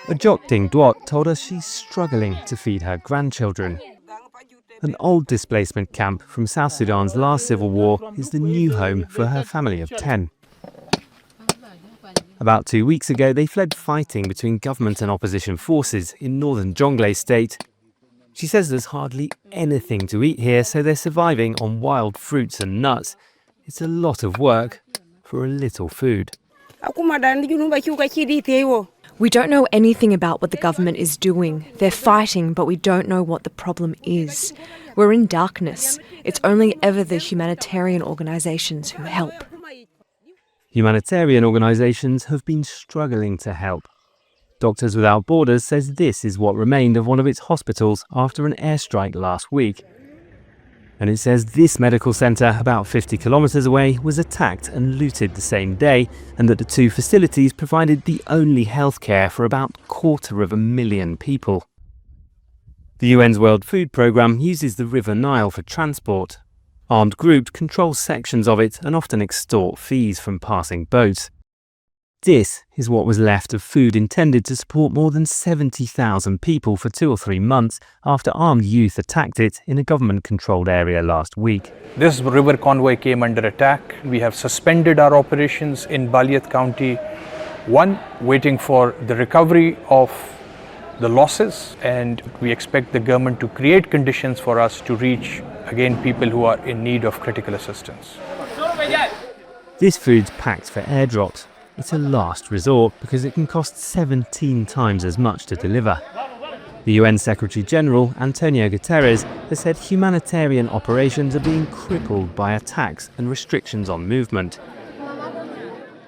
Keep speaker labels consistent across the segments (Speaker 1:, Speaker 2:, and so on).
Speaker 1: Ajok Ding Duot told us she's struggling to feed her grandchildren. An old displacement camp from South Sudan's last civil war is the new home for her family of 10. About 2 weeks ago, they fled fighting between government and opposition forces in northern Jonglei state. She says there's hardly anything to eat here, so they're surviving on wild fruits and nuts. It's a lot of work for a little food.
Speaker 2: We don't know anything about what the government is doing. They're fighting, but we don't know what the problem is. We're in darkness. It's only ever the humanitarian organisations who help.
Speaker 1: Humanitarian organisations have been struggling to help. Doctors Without Borders says this is what remained of one of its hospitals after an airstrike last week. And it says this medical centre, about 50 kilometres away, was attacked and looted the same day, and that the two facilities provided the only healthcare for about 250,000 people. The UN's World Food Programme uses the River Nile for transport. Armed groups control sections of it and often extort fees from passing boats. This is what was left of food intended to support more than 70,000 people for 2 or 3 months after armed youth attacked it in a government-controlled area last week.
Speaker 3: This river convoy came under attack. We have suspended our operations in Baliyat County. One, waiting for the recovery of the losses, and we expect the government to create conditions for us to reach, again, people who are in need of critical assistance.
Speaker 1: This food's packed for airdrops. It's a last resort because it can cost 17 times as much to deliver. The UN Secretary General Antonio Guterres has said humanitarian operations are being crippled by attacks and restrictions on movement.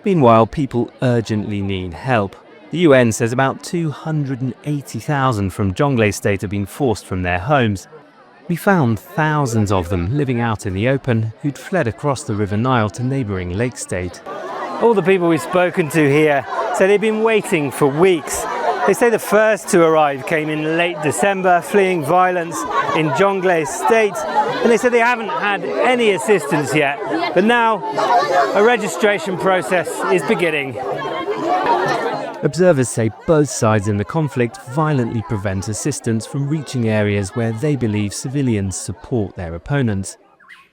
Speaker 1: Meanwhile, people urgently need help. The UN says about 280,000 from Jonglei state have been forced from their homes. We found thousands of them living out in the open who'd fled across the River Nile to neighbouring Lake State. All the people we've spoken to here say they've been waiting for weeks. They say the first to arrive came in late December, fleeing violence in Jonglei state, and they said they haven't had any assistance yet. But now, a registration process is beginning. Observers say both sides in the conflict violently prevent assistance from reaching areas where they believe civilians support their opponents.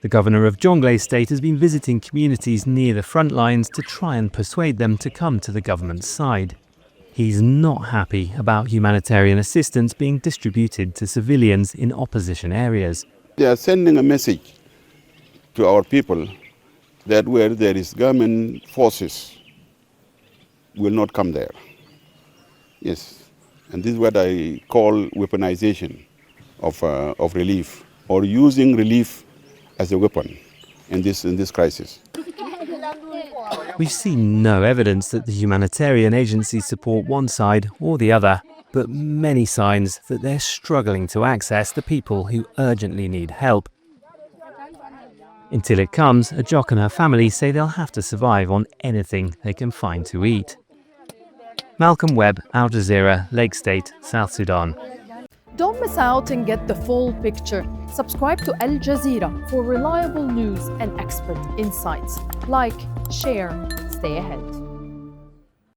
Speaker 1: The governor of Jonglei state has been visiting communities near the front lines to try and persuade them to come to the government's side. He's not happy about humanitarian assistance being distributed to civilians in opposition areas.
Speaker 4: They are sending a message to our people that where there is government forces, will not come there. Yes, and this is what I call weaponization of relief, or using relief as a weapon in this crisis.
Speaker 1: We've seen no evidence that the humanitarian agencies support one side or the other, but many signs that they're struggling to access the people who urgently need help. Until it comes, Ajok and her family say they'll have to survive on anything they can find to eat. Malcolm Webb, Jazeera, Lake State, South Sudan.
Speaker 5: Don't miss out and get the full picture. Subscribe to Al Jazeera for reliable news and expert insights. Like, share, stay ahead.